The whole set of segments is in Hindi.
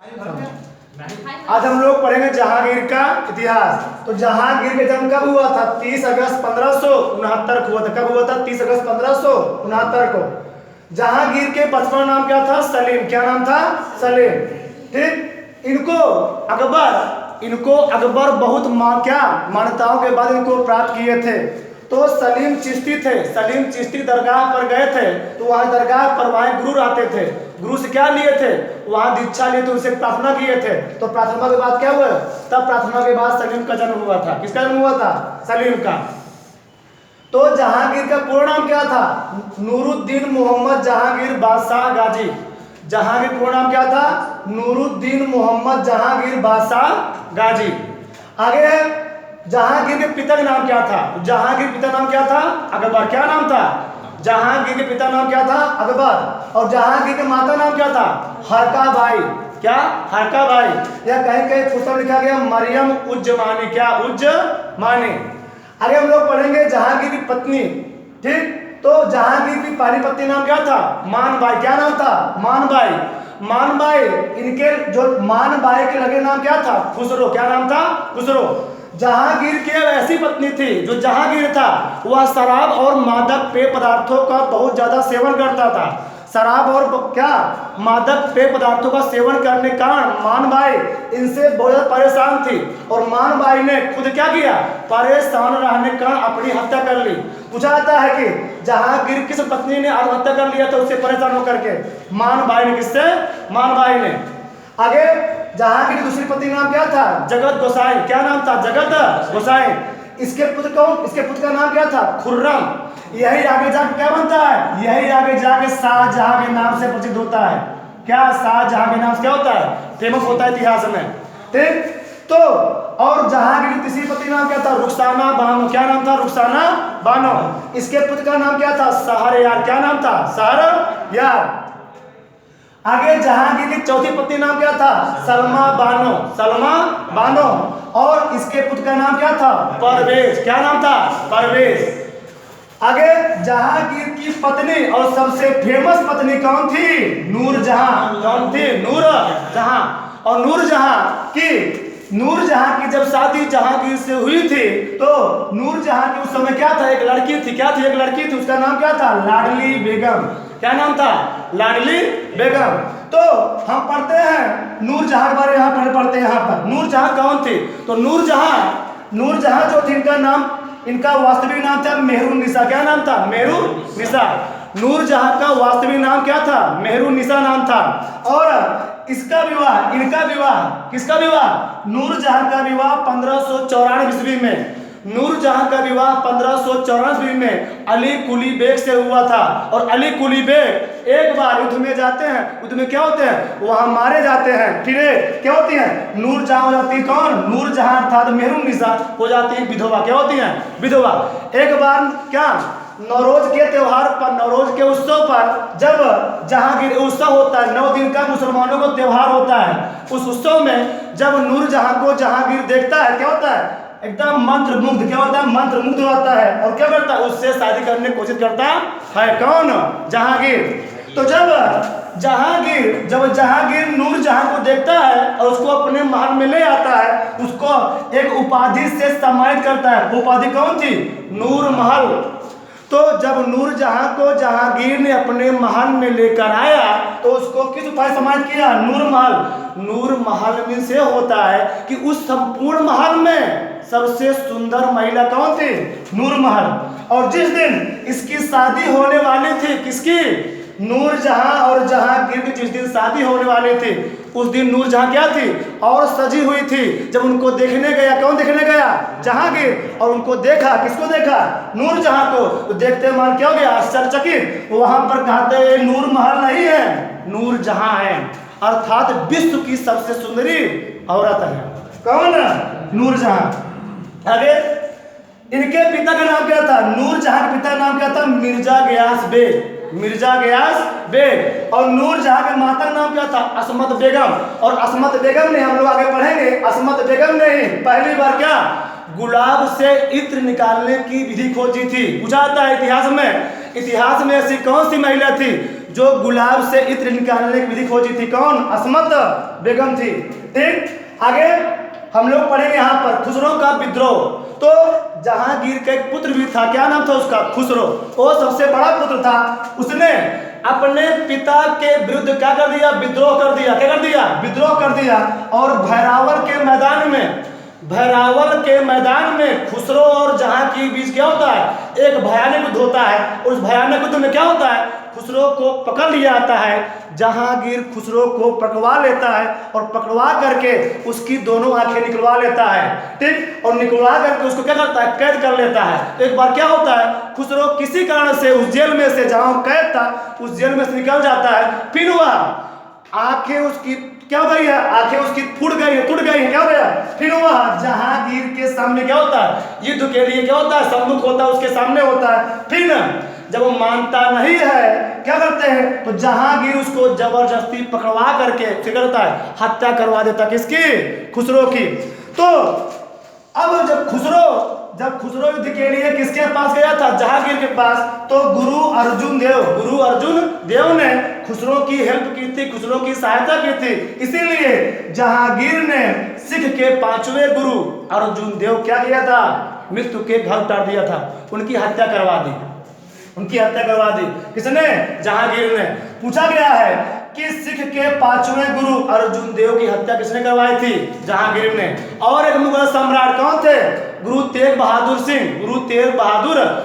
आज हम लोग पढ़ेंगे जहांगीर का इतिहास। तो जहांगीर का जन्म कब हुआ था? 30 अगस्त 1569 को हुआ था। कब हुआ था? 30 अगस्त 1569 को। जहांगीर के बचपन नाम क्या था? सलीम। क्या नाम था? सलीम। ठीक। इनको अकबर बहुत मान्यताओं के बाद इनको प्राप्त किए थे। तो सलीम चिश्ती थे। सलीम चिश्ती दरगाह पर गए थे, तो वहाँ दरगाह पर वहाँ गुरु रहते थे। गुरु से क्या लिए थे? वहाँ दीक्षा लिए थे, उनसे प्रार्थना किए थे। तो प्रार्थना के बाद क्या हुआ? तब प्रार्थना के बाद सलीम का जन्म हुआ था। किसका जन्म हुआ था? सलीम का। तो जहांगीर का पूर्ण नाम क्या था? नूरुद्दीन मोहम्मद जहांगीर बादशाह गाजी। जहांगीर पूर्ण नाम क्या था? नूरुद्दीन मोहम्मद जहांगीर बादशाह गाजी। आगे है जहांगीर के पिता का नाम क्या था? जहांगीर पिता नाम क्या था? अकबर। क्या नाम था? जहांगीर के पिता नाम क्या था? अकबर। और जहांगीर के माता नाम क्या था? हरका बाई। क्या? हरका बाई। या कहीं कहीं पुस्तक लिखा गया मरियम उज्जमानी। क्या? उज्जमानी। आगे हम लोग पढ़ेंगे जहांगीर की पत्नी। ठीक। तो जहांगीर की पहली पत्नी नाम क्या था? मानबाई। क्या नाम था? मानबाई। मानबाई। इनके जो मानबाई के लगे नाम क्या था? खुसरो। क्या नाम था? खुसरो। जहांगीर की ऐसी पत्नी थी, जो जहांगीर था वह शराब और मादक पेय पदार्थों का बहुत ज्यादा सेवन करता था। शराब और क्या मादक पेय पदार्थों का सेवन करने के कारण मानबाई इनसे बहुत ज्यादा परेशान थी। और मानबाई ने खुद क्या किया? परेशान रहने के कारण अपनी हत्या कर ली। पूछा जाता है कि जहांगीर किस पत्नी ने आत्महत्या कर लिया था उससे परेशान होकर के? मानबाई ने। किससे? मानबाई ने। आगे जहांगीर की दूसरी पत्नी नाम क्या था? जगत गोसाई। क्या नाम था? जगत गोसाई। इसके पुत्र कौन? इसके पुत्र का नाम क्या था? खुर्रम। यही आगे जाके क्या बनता है? यही आगे जाके शाहजहां के नाम से प्रसिद्ध होता है। क्या? शाहजहां के नाम से क्या होता है? फेमस होता है इतिहास में। ठीक। तो और जहांगीर की तीसरी पत्नी नाम क्या था? रुखसाना बानो। क्या नाम था? रुखसाना बानो। इसके पुत्र का नाम क्या था? शहरयार। क्या नाम था? शहरयार। आगे जहांगीर की चौथी पत्नी नाम क्या था? सलमा बानो। सलमा बानो। और इसके पुत्र का नाम क्या था? परवेज। क्या नाम था? परवेज। आगे जहांगीर की पत्नी और सबसे फेमस पत्नी कौन थी? नूरजहां। कौन थी? नूरजहां। और नूरजहां की जब शादी जहांगीर से हुई थी, तो नूरजहां की उस समय क्या था? एक लड़की थी। क्या थी? एक लड़की थी। उसका नाम क्या था? लाडली बेगम। क्या नाम था? लाडली बेगम। तो हम पढ़ते हैं नूरजहां के बारे में। यहाँ पर पढ़ते हैं। यहाँ पर नूरजहां कौन थी? तो नूरजहां जो थी, इनका वास्तविक नाम था मेहरुन्निसा। क्या नाम था? मेहरुन्निसा। नूरजहां का वास्तविक नाम क्या था? मेहरुन्निसा नाम था। और इनका विवाह किसका विवाह? नूरजहां का विवाह 1594 ईस्वी में। नूरजहां का विवाह 1594 ईस्वी में अली कुली बेग से हुआ था। और अली कुली बेग एक बार युद्ध में जाते हैं। युद्ध में क्या होते हैं? वहां मारे जाते हैं। फिर क्या होती है? नूरजहां हो जाती है कौन? नूरजहां अर्थात मेहरुन्निसा हो जाती है विधवा। क्या होती है? विधवा। एक बार क्या नौरोज के त्योहार पर, नौरोज के उत्सव पर, जब जहांगीर उत्सव होता है, 9 दिन का मुसलमानों को त्योहार होता है, उस उत्सव में जब नूरजहां को जहांगीर देखता है, क्या होता है? एकदम मंत्र मुग्ध। क्या होता है? मंत्र मुग्ध होता है। और क्या करता है? उससे शादी करने की कोशिश करता है। कौन? जहांगीर। तो जब जहांगीर नूरजहां को देखता है और उसको अपने महल में ले आता है, उसको एक उपाधि से सम्मानित करता है। उपाधि कौन थी? नूर महल। तो जब नूरजहां को जहांगीर ने अपने महल में लेकर आया, तो उसको किस उपाय सम्मानित किया? नूर महल। नूर महल में से होता है कि उस संपूर्ण महल में सबसे सुंदर महिला कौन थी? नूर महल। और जिस दिन इसकी शादी होने वाली थी, किसकी? नूरजहां और जहांगीर की जिस दिन शादी होने वाली थी, उस दिन नूरजहां क्या थी? और सजी हुई थी। जब उनको देखने गया, कौन देखने गया? जहांगीर। और उनको देखा। किसको देखा? नूरजहां को। तो देखते मान क्या हो गया? आश्चर्यचकित। वहां पर कहते नूर महल नहीं है, नूरजहां है। अर्थात विश्व की सबसे सुंदरी औरत है। कौन? नूरजहां। आगे इनके पिता का नाम क्या था? नूरजहां के पिता का नाम क्या था? मिर्जा गयास बेग। मिर्जा गयास बेग। और नूरजहां के माता का नाम क्या था? असमत बेगम। और असमत बेगम ने, हम लोग आगे पढ़ेंगे, असमत बेगम ने पहली बार क्या गुलाब से इत्र निकालने की विधि खोजी थी। पूछा जाता है इतिहास में ऐसी कौन सी महिला थी जो गुलाब से इत्र निकालने की विधि खोजी थी? कौन? अस्मत बेगम थी। ठीक, आगे हम लोग पढ़ेंगे यहाँ पर खुसरो का विद्रोह। तो जहांगीर का एक पुत्र भी था, क्या नाम था उसका? खुसरो। वो सबसे बड़ा पुत्र था। उसने अपने पिता के विरुद्ध क्या कर दिया? विद्रोह कर दिया। क्या कर दिया? विद्रोह कर दिया। और भैरावल के मैदान में खुसरो और जहांगीर के बीच क्या होता है? एक भयानक युद्ध होता है। उस भयानक युद्ध में क्या होता है? खुसरो को पकड़ लिया जाता है। जहांगीर खुसरो को पकड़वा लेता है और पकड़वा करके उसकी दोनों आंखें निकलवा लेता है। ठीक, और निकलवा करके उसको क्या करता है? कैद कर लेता है। एक बार क्या होता है? खुसरो किसी कारण से उस जेल में से, जहां कैद था, उस जेल में से निकल जाता है। फिर वह आंखें उसकी क्या हो गई है? आंखें उसकी फूट गई है, टूट गई है। क्या हो गया? फिर वह जहांगीर के सामने क्या होता है? युद्ध के लिए क्या होता है? सम्मुख होता है, उसके सामने होता है। फिर जब वो मानता नहीं है, क्या करते हैं? तो जहांगीर उसको जबरदस्ती पकड़वा करके क्या करता है? हत्या करवा देता। किसकी? खुसरो की। तो अब जब खुसरो युद्ध के लिए किसके पास गया था? जहांगीर के पास। तो गुरु अर्जुन देव ने खुसरो की हेल्प की थी, खुसरो की सहायता की थी। इसीलिए जहांगीर ने सिख के 5वें गुरु अर्जुन देव क्या किया था? मृत्यु के घर उतार दिया था। उनकी हत्या करवा दी। किसने? जहांगीर ने। पूछा गया है कि सिख के 5वें गुरु अर्जुन देव की हत्या किसने करवाई थी? जहांगीर ने। और एक मुगल सम्राट कौन थे? गुरु तेग बहादुर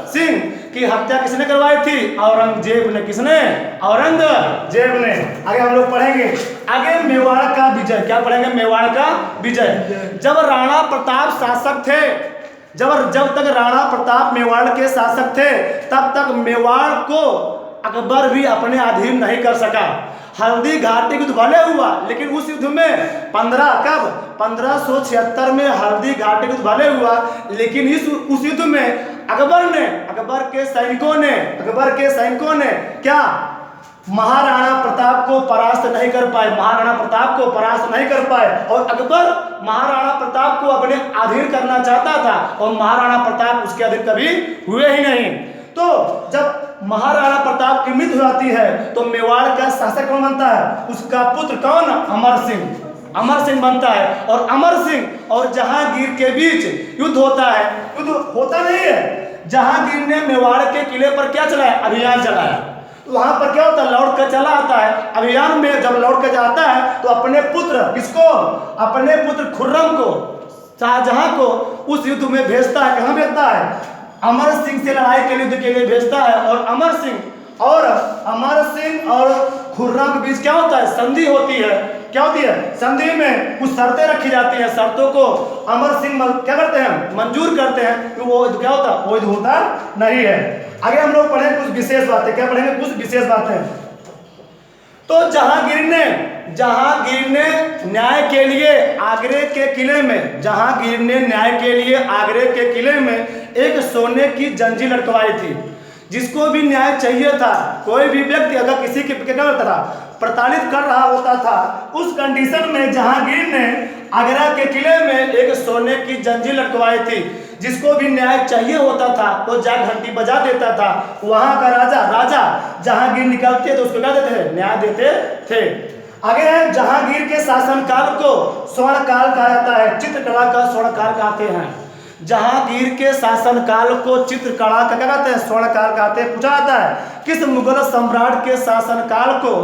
सिंह की हत्या किसने करवाई थी? औरंगजेब ने। किसने? औरंगजेब ने। आगे हम लोग पढ़ेंगे आगे मेवाड़ का विजय। क्या पढ़ेंगे? मेवाड़ का विजय। जब राणा प्रताप शासक थे, जब तक राणा प्रताप मेवाड़ के शासक थे, तब तक मेवाड़ को अकबर भी अपने अधीन नहीं कर सका। हल्दी घाटी युद्ध भले हुआ, लेकिन उस युद्ध में 1576 में हल्दी घाटी युद्ध भले हुआ, लेकिन उस युद्ध में अकबर के सैनिकों ने क्या महाराणा प्रताप को परास्त नहीं कर पाए। और अकबर महाराणा प्रताप को अपने अधीन करना चाहता था और महाराणा प्रताप उसके अधीन कभी हुए ही नहीं। तो जब महाराणा प्रताप की मृत्यु होती है तो मेवाड़ का शासक कौन बनता है? उसका पुत्र कौन? अमर सिंह बनता है। और अमर सिंह और जहांगीर के बीच युद्ध होता है। युद्ध होता नहीं है, जहांगीर ने मेवाड़ के किले पर क्या चलाया? अभियान चलाया। तो वहां पर क्या होता है? लौट कर चला आता है। अभियान में जब लौट कर जाता है तो अपने पुत्र किसको? अपने पुत्र खुर्रम को, शाहजहां को उस युद्ध में भेजता है। कहां भेजता है? अमर सिंह से लड़ाई के युद्ध के लिए भेजता है। और अमर सिंह और खुर्रम के बीच क्या होता है? संधि होती है। क्या होती है? संधि में कुछ शर्तें रखी जाती हैं। शर्तों को अमर सिंह क्या करते हैं? मंजूर करते हैं। तो वो क्या होता? वो युद्ध होता नहीं है। आगे हम लोग पढ़ेंगे कुछ विशेष बातें। क्या पढ़ेंगे? कुछ विशेष बातें। तो जहांगीर ने न्याय के लिए आगरे के किले में एक सोने की जंजीर लटकवाई थी। जिसको भी न्याय चाहिए था, कोई भी व्यक्ति अगर किसी के क्या करता था? प्रताड़ित कर रहा होता था, उस कंडीशन में जहांगीर ने आगरा के किले में एक सोने की जंजीर लटकवाई थी। जिसको भी न्याय चाहिए होता था वो जा घंटी बजा देता था। वहां का राजा जहांगीर निकलते तो उसको क्या देते थे? न्याय देते थे। आगे है जहांगीर के शासनकाल को स्वर्णकाल कहा जाता है। चित्रकला का स्वर्णकाल कहते हैं। जहांगीर के शासनकाल को चित्रकला का क्या कहते हैं? स्वर्णकाल कहते हैं। पूछा जाता है किस मुगल सम्राट के शासनकाल को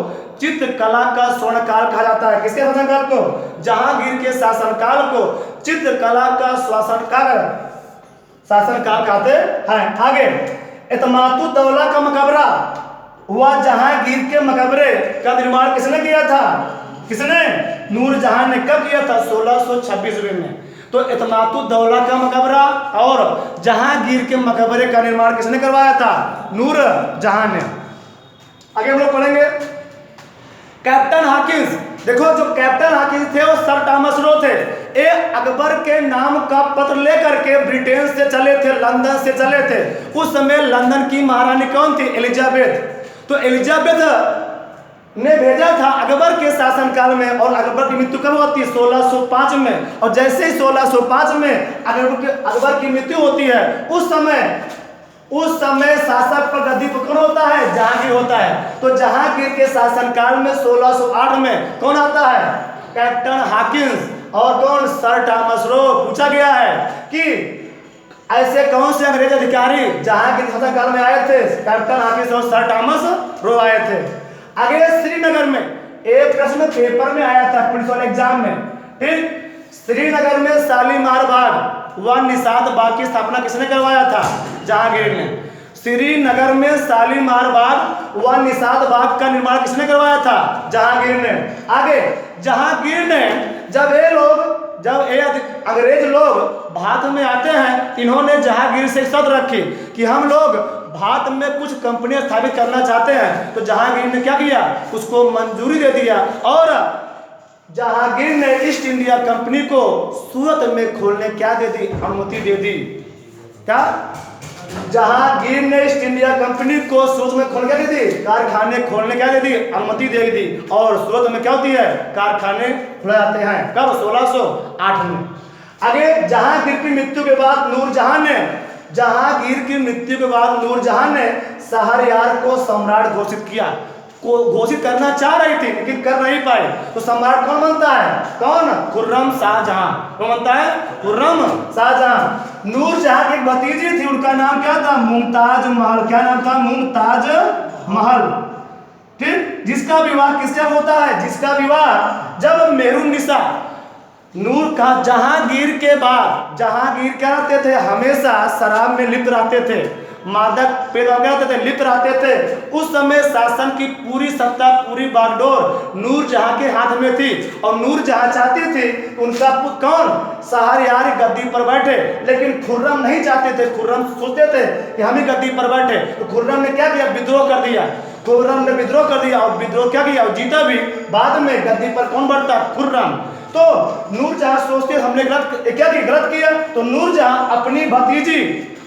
चित्रकला का स्वर्णकाल कहा जाता है? किसके शासनकाल को? जहांगीर के शासनकाल को चित्रकला का शासनकाल कहते हैं। आगे इत्मातुद्दौला का मकबरा हुआ। जहांगीर के मकबरे का निर्माण किसने किया था? किसने? नूरजहां ने। कब किया था? 1626 में। तो इत्मातुद्दौला का मकबरा और जहांगीर के मकबरे का निर्माण किसने करवाया था? नूरजहां ने। आगे हम लोग पढ़ेंगे कैप्टन हाकिंस। देखो जो कैप्टन हाकिंस थे वो सर टॉमस रो थे। ये अकबर के नाम का पत्र लेकर के ब्रिटेन से चले थे, लंदन से चले थे। उस समय लंदन की महारानी कौन थी? एलिजाबेथ। तो एलिजाबेथ ने भेजा था अकबर के शासनकाल में। और अकबर की मृत्यु कब होती है? 1605 में। और जैसे ही 1605 में अकबर की मृत्यु होती है, उस समय उस समय शासक पर गद्दी पर कौन होता है? जहांगीर होता है। तो जहांगीर के शासनकाल में 1608 में कौन आता है? कैप्टन हॉकिंस और कौन? Sir Thomas Roe. पूछा गया है कि ऐसे कौन से अंग्रेज अधिकारी जहांगीर के शासनकाल में आए थे? कैप्टन हॉकिंस और सर थॉमस रो आए थे। आगे श्रीनगर में एक प्रश्न पेपर में आया था, पुलिस वाले एग्जाम में, ठीक। श्रीनगर में शालीमार बाग व निषाद बाग की स्थापना किसने करवाया था? जहांगीर ने। श्रीनगर में शालीमार बाग व निषाद बाग का निर्माण किसने करवाया था? जहांगीर ने। आगे जहांगीर ने जब ये अंग्रेज लोग भारत में आते हैं, इन्होंने जहांगीर से शर्त रखी कि हम लोग भारत में कुछ कंपनियां स्थापित करना चाहते हैं। तो जहांगीर ने क्या किया? उसको मंजूरी दे दिया और जहांगीर ने ईस्ट इंडिया कंपनी को सूरत में खोलने क्या दे दी? अनुमति दे दी। क्या? जहांगीर ने ईस्ट इंडिया कंपनी को सूरत में खोलने क्या दे दी? कारखाने खोलने क्या दे दी? अनुमति दे दी। और सूरत में क्या होती है? कारखाने खुले जाते हैं। कब? 1608 में। आगे जहांगीर की मृत्यु के बाद नूरजहां ने शहरयार को सम्राट घोषित किया। घोषित करना चाह रही थी लेकिन कर नहीं पाए। तो सम्राट कौन बनता है? कौन? खुर्रम शाहजहां। कौन बनता है? खुर्रम शाहजहां। नूरजहां की एक भतीजी थी, उनका नाम क्या था? मुमताज महल। क्या नाम था? मुमताज महल, ठीक। जिसका विवाह किससे होता है? जिसका विवाह जब मेहरुन्निसा नूर का जहांगीर के बाद, जहांगीर क्या रहते थे? हमेशा शराब में लिप्त रहते थे, मादक पेय थे, लिप्त रहते थे। उस समय शासन की पूरी सत्ता, पूरी बागडोर नूरजहां के हाथ में थी और नूरजहां चाहती थी उनका कौन? शहरयार गद्दी पर बैठे। लेकिन खुर्रम नहीं चाहते थे। खुर्रम सोचते थे कि हम ही गद्दी पर बैठे। तो खुर्रम ने क्या किया? विद्रोह कर दिया। खुर्रम ने विद्रोह कर दिया और विद्रोह क्या किया? जीता भी। बाद में गद्दी पर कौन बैठता? खुर्रम। तो नूरजहां सोचते हमने गलत किया। तो नूरजहां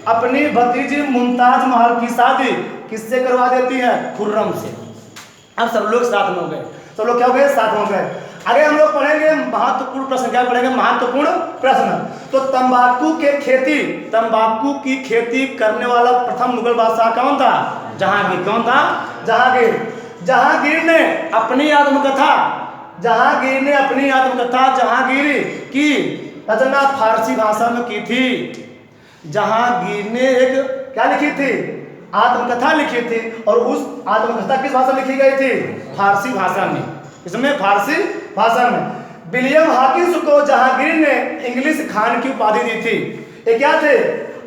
अपनी भतीजी मुमताज महल की शादी किससे करवा देती है? खुर्रम से। अब सब लोग साथ में हो गए। सब लोग क्या हो गए? साथ में हो गए। आगे हम लोग पढ़ेंगे महत्वपूर्ण प्रश्न। क्या पढ़ेंगे? महत्वपूर्ण प्रश्न। तो तंबाकू की खेती करने वाला प्रथम मुगल बादशाह कौन था? जहांगीर। कौन था? जहांगीर ने अपनी आत्मकथा जहांगीर की रचना फारसी भाषा में की थी। जहांगीर ने एक क्या लिखी थी? आत्मकथा लिखी थी। और उस आत्मकथा किस भाषा में लिखी गई थी? फारसी भाषा में। इसमें फारसी भाषा में। विलियम हॉकिंस को जहांगीर ने इंग्लिश खान की उपाधि दी थी। ये क्या थे?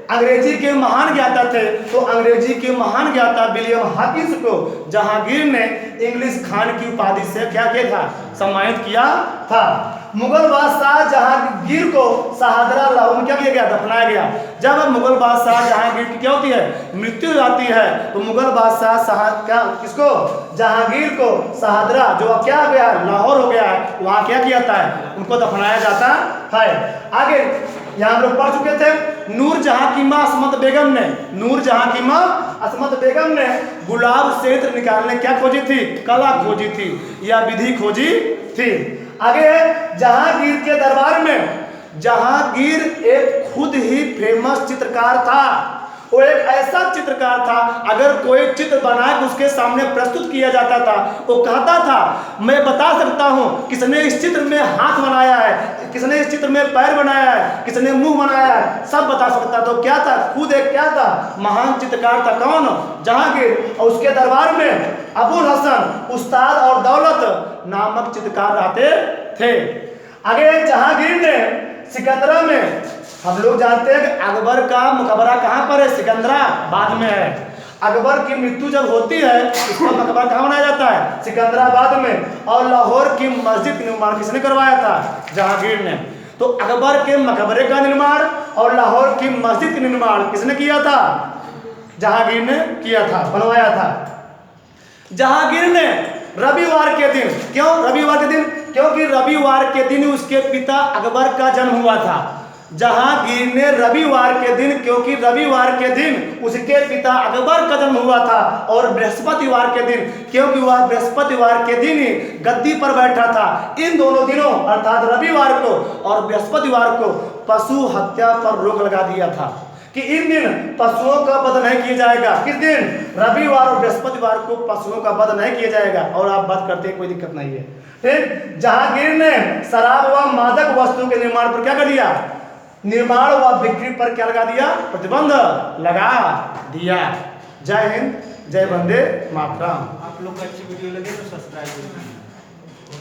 अंग्रेजी के महान ज्ञाता थे। तो अंग्रेजी के महान ज्ञाता विलियम हॉकिंस को जहांगीर ने इंग्लिश खान की उपाधि से क्या किया था? सम्मानित किया था। मुगल बादशाह जहांगीर को शाहदरा लाहौर में क्या किया गया? दफनाया गया। जब मुगल बादशाह जहांगीर की क्या होती है? मृत्यु हो जाती है। तो मुगल बादशाह किसको? जहांगीर को शाहदरा, जो अब क्या हो गया? लाहौर हो गया है, वहाँ क्या किया जाता है? उनको दफनाया जाता है। आगे यहाँ हम लोग पढ़ चुके थे। नूरजहां की माँ असमत बेगम ने गुलाब से इत्र निकालने क्या खोजी थी? कला खोजी थी या विधि खोजी थी। आगे जहांगीर के दरबार में जहांगीर एक खुद ही फेमस चित्रकार था। वो एक ऐसा चित्रकार था, अगर कोई चित्र बना के उसके सामने प्रस्तुत किया जाता था, वो कहता था मैं बता सकता हूँ किसने इस चित्र में हाथ बनाया है, किसने इस चित्र में पैर बनाया है, किसने मुंह बनाया है, सब बता सकता। तो क्या था? खुद एक क्या था? महान चित्रकार था। कौन? जहांगीर। और उसके दरबार में अबुल हसन, उस्ताद और दौलत नामक चित्रकार रहते थे। आगे जहांगीर ने सिकंदरा में, हम लोग जानते हैं कि अकबर का मकबरा कहाँ पर है? सिकंदराबाद में है। अकबर की मृत्यु जब होती है उसका मकबरा कहाँ बनाया जाता है? सिकंदराबाद में। और लाहौर की मस्जिद का निर्माण किसने करवाया था? जहांगीर ने। तो अकबर के मकबरे का निर्माण और लाहौर की मस्जिद का निर्माण किसने किया था? जहांगीर ने किया था, बनवाया था। जहांगीर ने रविवार के दिन, क्यों रविवार के दिन? क्योंकि रविवार के दिन उसके पिता अकबर का जन्म हुआ था। जहांगीर ने रविवार के दिन, क्योंकि रविवार के दिन उसके पिता अकबर का जन्म हुआ था, और बृहस्पतिवार के दिन, क्योंकि वह बृहस्पतिवार के दिन ही गद्दी पर बैठा था। इन दोनों दिनों अर्थात रविवार को और बृहस्पतिवार को पशु हत्या पर रोक लगा दिया था। कि इन दिन पशुओं का वध नहीं किया जाएगा। किस दिन? रविवार और बृहस्पतिवार को पशुओं का वध नहीं किया जाएगा। और आप वध करते हैं, कोई दिक्कत नहीं है। फिर जहांगीर ने शराब व मादक वस्तुओं के निर्माण पर क्या कर दिया? निर्माण व बिक्री पर क्या लगा दिया? प्रतिबंध लगा दिया। जय हिंद, जय वंदे मातरम। आप लोग को अच्छी वीडियो लगे तो सब्सक्राइब करें।